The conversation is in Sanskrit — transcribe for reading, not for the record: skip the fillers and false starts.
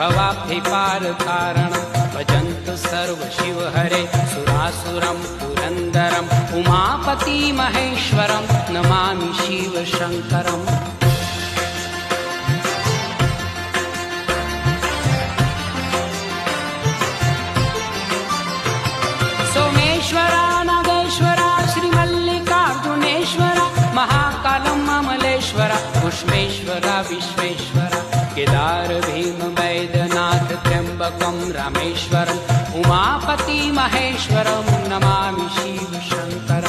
भवाब्धिपारकारणं भजन्तु सर्व शिव हरे सुरासुरं पुरन्दरं उमापति महेश्वरं नमामि शिव शङ्करम् सोमेश्वरा नागेश्वरा श्रीमल्लिकार्जुनेश्वरा महाकालं अमलेश्वरा पुष्पेश्वरा विश्वेश्वरा केदार भीम वैद्यनाथ त्र्यम्बकं रामेश्वरम् उमापति महेश्वरं नमामि शिव शङ्कर